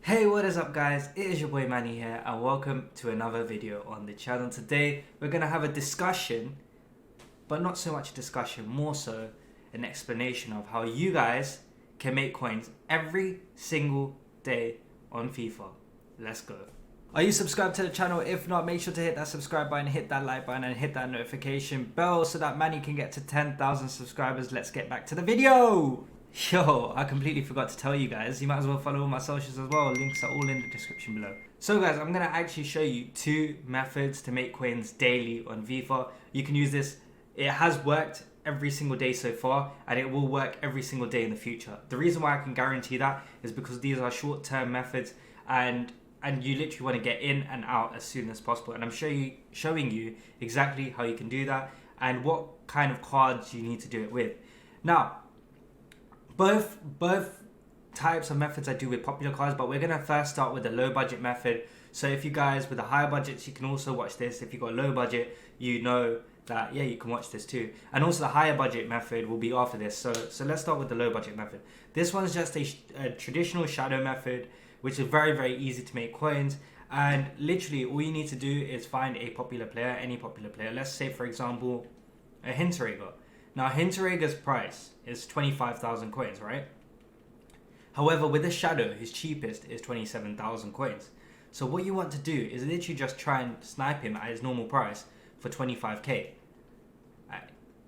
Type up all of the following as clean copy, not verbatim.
Hey, what is up guys? It is your boy Mannii here and welcome to another video on the channel. Today we're going to have a discussion, but not so much a discussion, more so an explanation of how you guys can make coins every single day on FIFA. Let's go. Are you subscribed to the channel? If not, make sure to hit that subscribe button, hit that like button and hit that notification bell so that Mannii can get to 10,000 subscribers. Let's get back to the video. Yo, I completely forgot to tell you guys, you might as well follow all my socials as well. Links are all in the description below. So guys, I'm going to actually show you two methods to make coins daily on FIFA. You can use this. It has worked every single day so far and it will work every single day in the future. The reason why I can guarantee that is because these are short-term methods and you literally want to get in and out as soon as possible. And I'm showing you exactly how you can do that and what kind of cards you need to do it with. Now, both types of methods I do with popular cards, but we're going to first start with the low budget method. So if you guys with the higher budgets, you can also watch this. If you've got a low budget, you know that, yeah, you can watch this too. And also the higher budget method will be after this. So let's start with the low budget method. This one's just a traditional shadow method, which is very, very easy to make coins. And literally all you need to do is find a popular player, any popular player. Let's say, for example, a Hinteregger. Now, Hinteregger's price is 25,000 coins, right? However, with a shadow, his cheapest is 27,000 coins. So what you want to do is literally just try and snipe him at his normal price for 25k.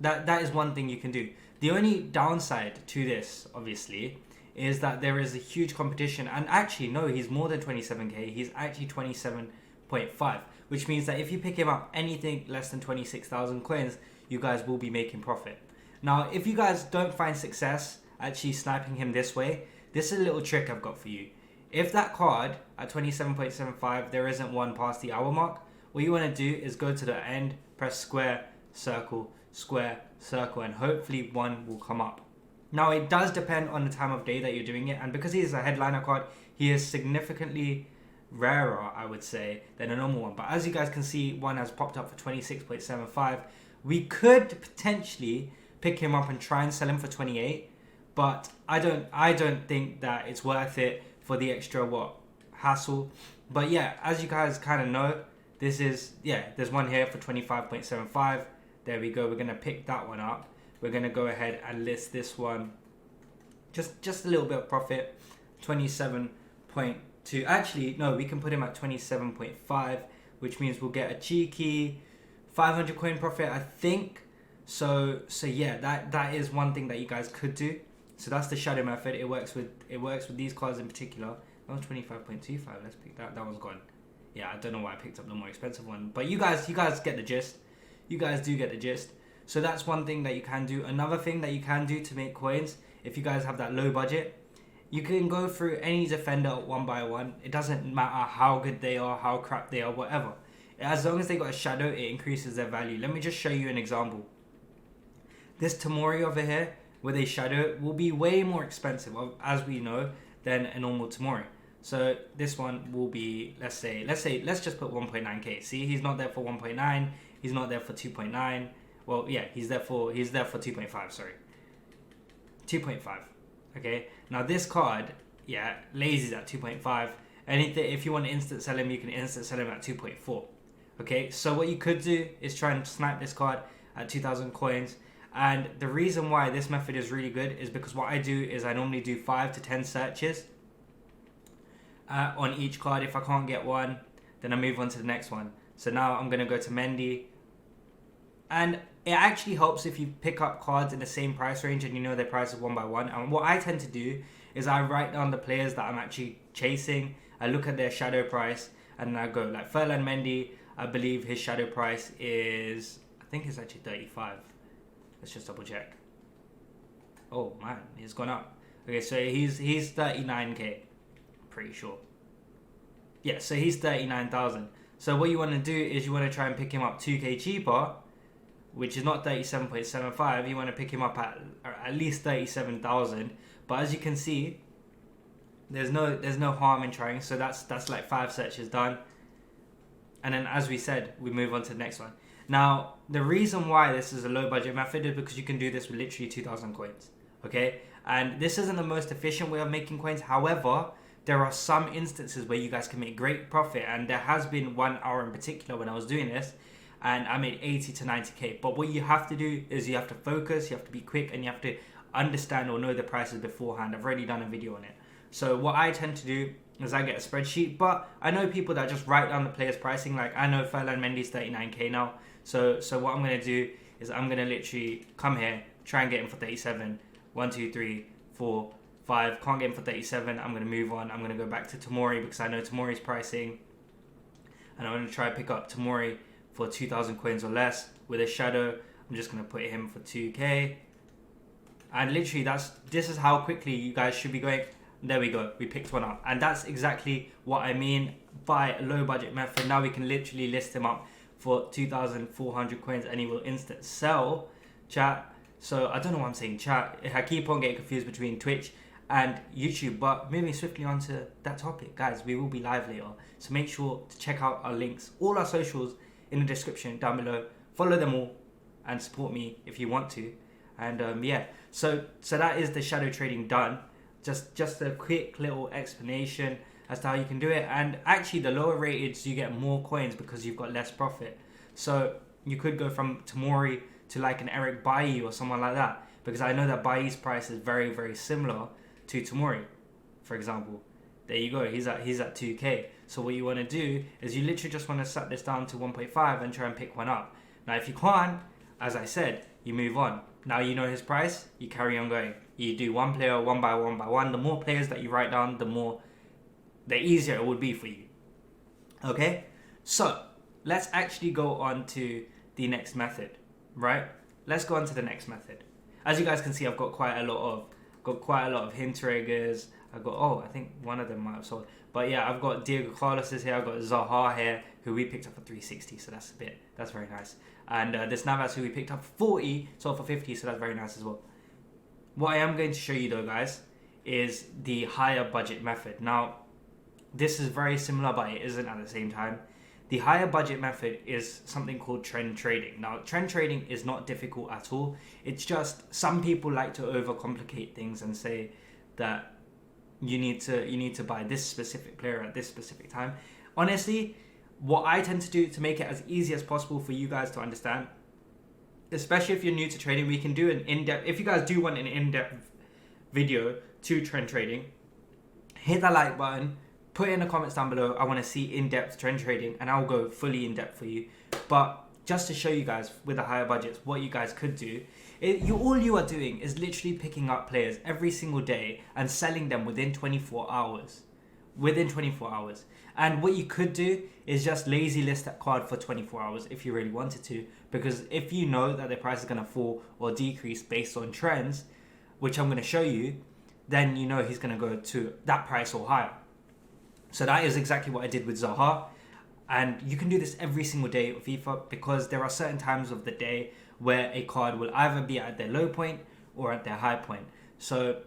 That is one thing you can do. The only downside to this, obviously, is that there is a huge competition. And actually, no, he's more than 27k. He's actually 27.5, which means that if you pick him up anything less than 26,000 coins, you guys will be making profit. Now, if you guys don't find success actually sniping him this way, this is a little trick I've got for you. If that card at 27.75, there isn't one past the hour mark, what you want to do is go to the end, press square, circle, and hopefully one will come up. Now, it does depend on the time of day that you're doing it, and because he is a headliner card, he is significantly rarer, I would say, than a normal one. But as you guys can see, one has popped up for 26.75. We could potentially pick him up and try and sell him for 28, but I don't think that it's worth it for the extra hassle. But yeah, as you guys kind of know, this is, yeah, there's one here for 25.75. There we go. We're gonna pick that one up. We're gonna go ahead and list this one. Just a little bit of profit. 27.2. Actually, no, we can put him at 27.5, which means we'll get a cheeky 500 coin profit, I think. So yeah, that is one thing that you guys could do. So that's the shadow method. It works with these cards in particular. That was 25.25. Let's pick that. That one's gone. Yeah, I don't know why I picked up the more expensive one, but you guys get the gist. You guys do get the gist. So that's one thing that you can do. Another thing that you can do to make coins, if you guys have that low budget, you can go through any defender one by one. It doesn't matter how good they are, how crap they are, whatever. As long as they got a shadow, it increases their value. Let me just show you an example. This Tamori over here with a shadow will be way more expensive, as we know, than a normal Tamori. So this one will be, let's just put 1.9k. See, he's not there for 1.9. He's not there for 2.9. Well, yeah, he's there for 2.5. Sorry, 2.5. Okay. Now this card, yeah, Lazy's at 2.5. Anything, if you want to instant sell him, you can instant sell him at 2.4. Okay. So what you could do is try and snipe this card at 2,000 coins. And the reason why this method is really good is because what I do is I normally do 5 to 10 searches on each card. If I can't get one, then I move on to the next one. So now I'm going to go to Mannii. And it actually helps if you pick up cards in the same price range and you know their prices one by one. And what I tend to do is I write down the players that I'm actually chasing. I look at their shadow price and I go like Ferland Mendy. I believe his shadow price is, I think it's actually 35. Let's just double check. Oh man, he's gone up. Okay, so he's 39k, pretty sure. Yeah, so he's 39,000. So what you want to do is you want to try and pick him up 2k cheaper, which is not 37.75. You want to pick him up at least 37,000. But as you can see, there's no harm in trying. So that's like 5 searches done. And then as we said, we move on to the next one. Now, the reason why this is a low budget method is because you can do this with literally 2,000 coins. Okay? And this isn't the most efficient way of making coins. However, there are some instances where you guys can make great profit, and there has been 1 hour in particular when I was doing this, and I made 80 to 90k. But what you have to do is you have to focus, you have to be quick, and you have to understand or know the prices beforehand. I've already done a video on it. So what I tend to do is I get a spreadsheet, but I know people that just write down the players' pricing. Like I know Ferland Mendy's 39k now. So what I'm gonna do is I'm gonna literally come here, try and get him for 37. 1, 2, 3, 4, 5. Can't get him for 37. I'm gonna move on. I'm gonna go back to Tomori because I know Tomori's pricing, and I'm gonna try to pick up Tomori for 2,000 coins or less with a shadow. I'm just gonna put him for 2k, and literally this is how quickly you guys should be going. There we go, we picked one up, and that's exactly what I mean by a low budget method. Now we can literally list him up for 2,400 coins and he will instant sell, chat. So I don't know what I'm saying, chat. I keep on getting confused between Twitch and YouTube, but moving swiftly on to that topic, guys, we will be live later, so make sure to check out our links, all our socials in the description down below. Follow them all and support me if you want to. And yeah, so that is the shadow trading done. Just a quick little explanation as to how you can do it. And actually the lower rated you get more coins because you've got less profit. So you could go from Tomori to like an Eric Bailly or someone like that, because I know that Bailly's price is very, very similar to Tomori, for example. There you go, he's at 2k. So what you want to do is you literally just want to set this down to 1.5 and try and pick one up. Now if you can't, as I said, you move on. Now you know his price, you carry on going. You do one player one by one. The more players that you write down, the easier it would be for you. Okay, so let's actually go on to the next method, right? Let's go on to the next method. As you guys can see, I've got quite a lot of Hintereggers. I've got, I think one of them might have sold. But yeah, I've got Diego Carlos is here. I've got Zaha here, who we picked up for 360. So that's very nice. And this Navas, who we picked up for 40, sold for 50. So that's very nice as well. What I am going to show you though, guys, is the higher budget method. Now, this is very similar, but it isn't at the same time. The higher budget method is something called trend trading. Now, trend trading is not difficult at all. It's just some people like to overcomplicate things and say that you need to buy this specific player at this specific time. Honestly, what I tend to do to make it as easy as possible for you guys to understand, especially if you're new to trading, we can do an in-depth, if you guys do want an in-depth video to trend trading, hit that like button, put it in the comments down below. I want to see in-depth trend trading and I'll go fully in-depth for you. But just to show you guys with the higher budgets what you guys could do, all you are doing is literally picking up players every single day and selling them within 24 hours. And what you could do is just lazy list that card for 24 hours if you really wanted to, because if you know that the price is going to fall or decrease based on trends, which I'm going to show you, then you know he's going to go to that price or higher. So that is exactly what I did with Zaha. And you can do this every single day of FIFA, because there are certain times of the day where a card will either be at their low point or at their high point. So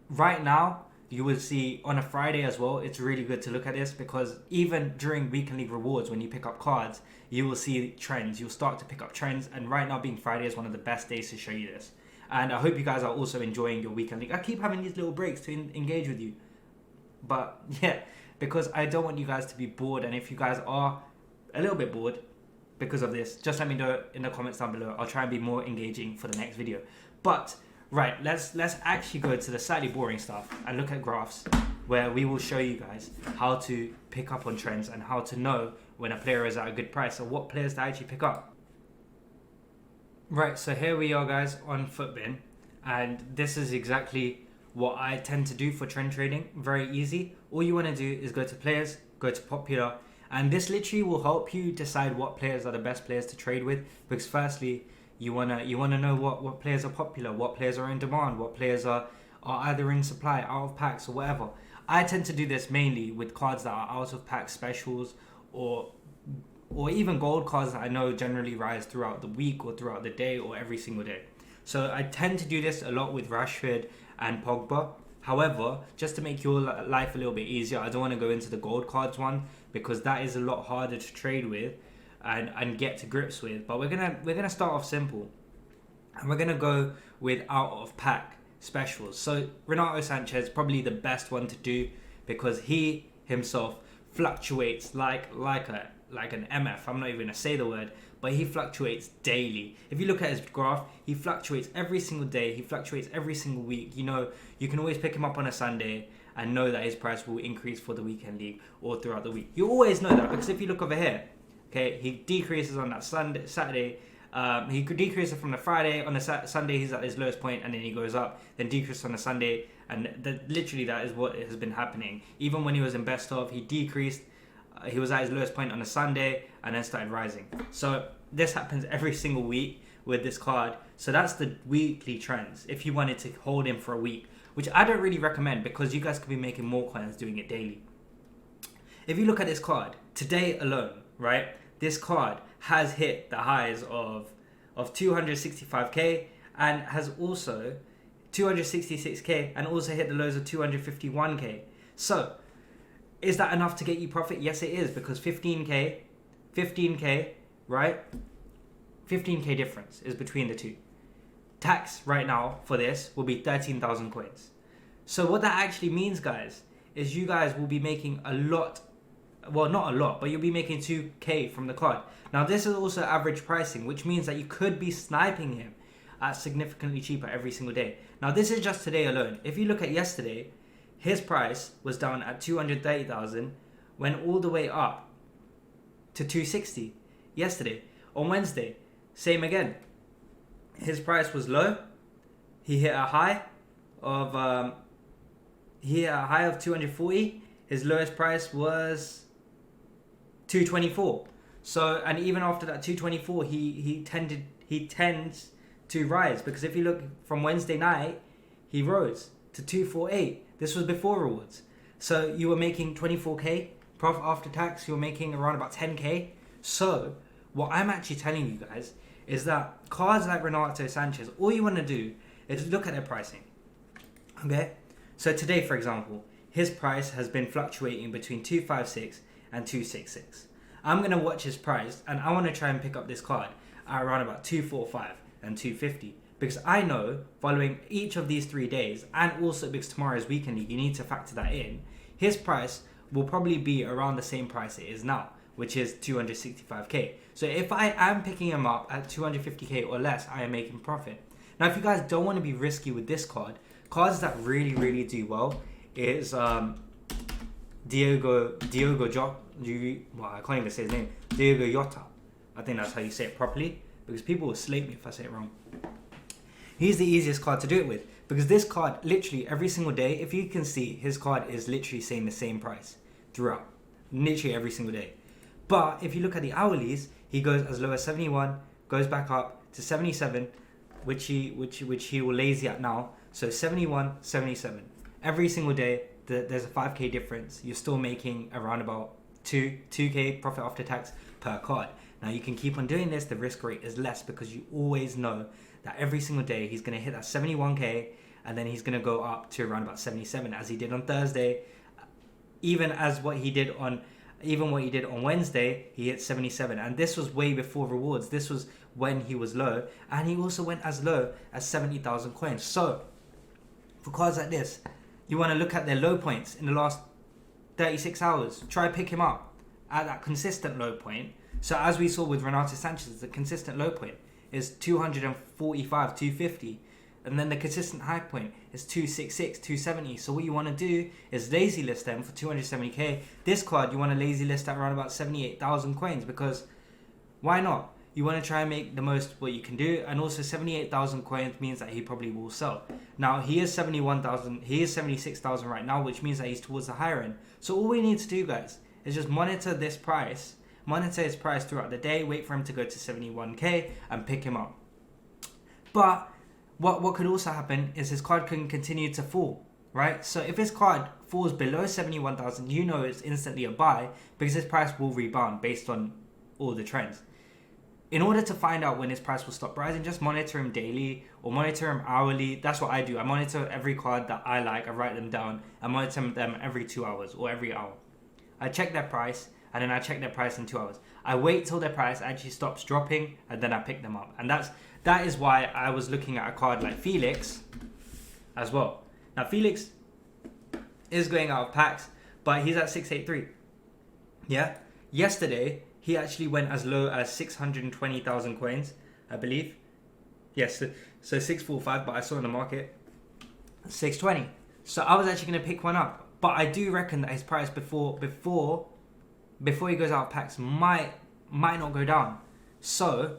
right now, you will see on a Friday as well, it's really good to look at this, because even during weekend league rewards, when you pick up cards, you will see trends. You'll start to pick up trends. And right now being Friday is one of the best days to show you this. And I hope you guys are also enjoying your weekend league. I keep having these little breaks to engage with you. But yeah, because I don't want you guys to be bored. And if you guys are a little bit bored because of this, just let me know in the comments down below. I'll try and be more engaging for the next video. But right, let's actually go to the slightly boring stuff and look at graphs, where we will show you guys how to pick up on trends and how to know when a player is at a good price or what players to actually pick up. Right, so here we are, guys, on Footbin, and this is exactly what I tend to do for trend trading. Very easy. All you want to do is go to players, go to popular, and this literally will help you decide what players are the best players to trade with, because firstly, you wanna know what players are popular, what players are in demand, what players are either in supply, out of packs, or whatever. I tend to do this mainly with cards that are out of pack specials, or even gold cards that I know generally rise throughout the week or throughout the day or every single day. So I tend to do this a lot with Rashford and Pogba. However, just to make your life a little bit easier, I don't want to go into the gold cards one, because that is a lot harder to trade with and get to grips with. But we're gonna start off simple, and we're gonna go with out of pack specials. So Renato Sanchez, probably the best one to do, because he himself fluctuates like an MF. I'm not even gonna say the word, but he fluctuates daily. If you look at his graph, he fluctuates every single day. He fluctuates every single week. You know, you can always pick him up on a Sunday and know that his price will increase for the weekend league or throughout the week. You always know that, because if you look over here, okay, he decreases on that Saturday. He could decrease it from the Friday. On the Sunday, he's at his lowest point, and then he goes up. Then decrease on the Sunday, and literally that is what has been happening. Even when he was in best of, he decreased. He was at his lowest point on a Sunday, and then started rising. So this happens every single week with this card. So that's the weekly trends. If you wanted to hold him for a week, which I don't really recommend, because you guys could be making more coins doing it daily. If you look at this card today alone, right? This card has hit the highs of 265k and has also 266k and also hit the lows of 251k. So is that enough to get you profit? Yes, it is, because 15k, right? 15k difference is between the two. Tax right now for this will be 13,000 coins. So what that actually means, guys, is you guys will be making a lot. Well, not a lot, but you'll be making 2k from the card. Now, this is also average pricing, which means that you could be sniping him at significantly cheaper every single day. Now, this is just today alone. If you look at yesterday, his price was down at 230,000, went all the way up to 260 yesterday. On Wednesday, same again. His price was low. He hit a high of 240. His lowest price was 224. So, and even after that 224, he tends to rise, because if you look from Wednesday night, he rose to 248. This was before rewards. So you were making 24k profit after tax. You were making around about 10k. So what I'm actually telling you guys is that cards like Renato Sanchez, all you want to do is look at their pricing. Okay? So today, for example, his price has been fluctuating between 256 and 266. I'm going to watch his price, and I want to try and pick up this card at around about 245 and 250. Because I know, following each of these 3 days, and also because tomorrow's weekend league, you need to factor that in, his price will probably be around the same price it is now, which is 265k. So if I am picking him up at 250k or less, I am making profit. Now, if you guys don't want to be risky with this card, cards that really, really do well is Diogo Jota. Well, I can't even say his name. Diogo Jota. I think that's how you say it properly, because people will slate me if I say it wrong. He's the easiest card to do it with, because this card, literally every single day, if you can see, his card is literally saying the same price throughout, literally every single day. But if you look at the hourlies, he goes as low as 71, goes back up to 77, which he will lazy at now. So 71, 77 every single day. There's a 5k difference. You're still making around about 2k profit after tax per card. Now you can keep on doing this. The risk rate is less, because you always know that every single day he's going to hit that 71k, and then he's going to go up to around about 77, as he did on Thursday. Even what he did on Wednesday, he hit 77, and this was way before rewards. This was when he was low, and he also went as low as 70,000 coins. So for cards like this, you want to look at their low points in the last 36 hours. Try pick him up at that consistent low point. So as we saw with Renato Sanchez, the consistent low point is 245, 250. And then the consistent high point is 266, 270. So what you want to do is lazy list them for 270k. This card, you want to lazy list at around about 78,000 coins, because why not? You want to try and make the most what you can do. And also 78,000 coins means that he probably will sell. Now he is 71,000, he is 76,000 right now, which means that he's towards the higher end. So all we need to do, guys, is just monitor this price, monitor his price throughout the day, wait for him to go to 71k and pick him up. But what could also happen is his card can continue to fall, right? So if his card falls below 71,000, you know it's instantly a buy, because his price will rebound based on all the trends. In order to find out when his price will stop rising, just monitor him daily or monitor him hourly. That's what I do. I monitor every card that I like. I write them down. I monitor them every 2 hours or every hour. I check their price, and then I check their price in 2 hours. I wait till their price actually stops dropping, and then I pick them up. And that is why I was looking at a card like Felix as well. Now Felix is going out of packs, but he's at 683. Yeah. Yesterday, he actually went as low as 620,000 coins, I believe. Yes, so 645, but I saw in the market 620. So I was actually going to pick one up, but I do reckon that his price before he goes out of packs might not go down. So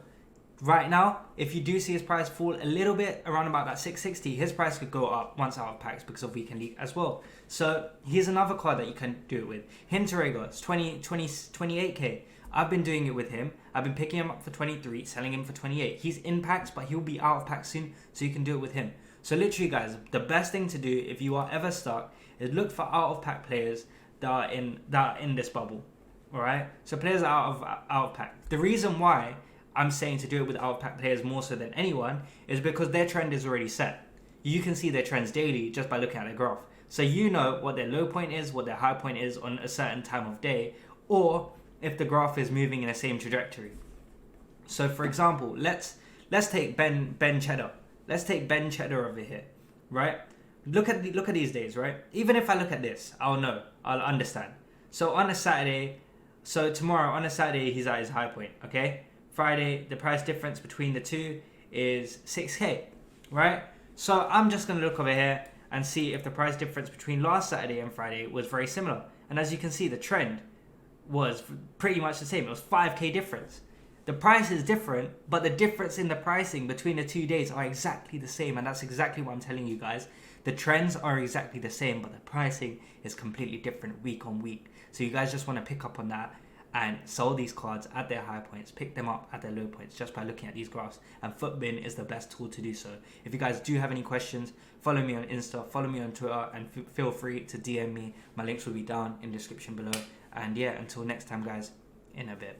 right now, if you do see his price fall a little bit around about that 660, his price could go up once out of packs because of Weekend League as well. So here's another card that you can do it with. Hinterega, it's 28k. I've been doing it with him. I've been picking him up for 23, selling him for 28. He's in packs, but he'll be out of packs soon, so you can do it with him. So literally, guys, the best thing to do if you are ever stuck is look for out of pack players that are in this bubble. All right. So players are out of pack. The reason why I'm saying to do it with out of pack players more so than anyone is because their trend is already set. You can see their trends daily just by looking at their graph. So you know what their low point is, what their high point is on a certain time of day, or if the graph is moving in the same trajectory. So for example, let's take Ben Cheddar. Let's take Ben Cheddar over here, right? Look at these days, right? Even if I look at this, I'll understand. So on a Saturday, so tomorrow on a Saturday he's at his high point, okay? Friday, the price difference between the two is 6k, right? So I'm just gonna look over here and see if the price difference between last Saturday and Friday was very similar. And as you can see, the trend was pretty much the same. It was 5k difference. The price is different, but the difference in the pricing between the 2 days are exactly the same, and that's exactly what I'm telling you guys. The trends are exactly the same, but the pricing is completely different week on week. So you guys just want to pick up on that and sell these cards at their high points, pick them up at their low points just by looking at these graphs. And Footbin is the best tool to do so. If you guys do have any questions, follow me on Insta, follow me on Twitter, and feel free to DM me. My links will be down in the description below. And yeah, until next time, guys, in a bit.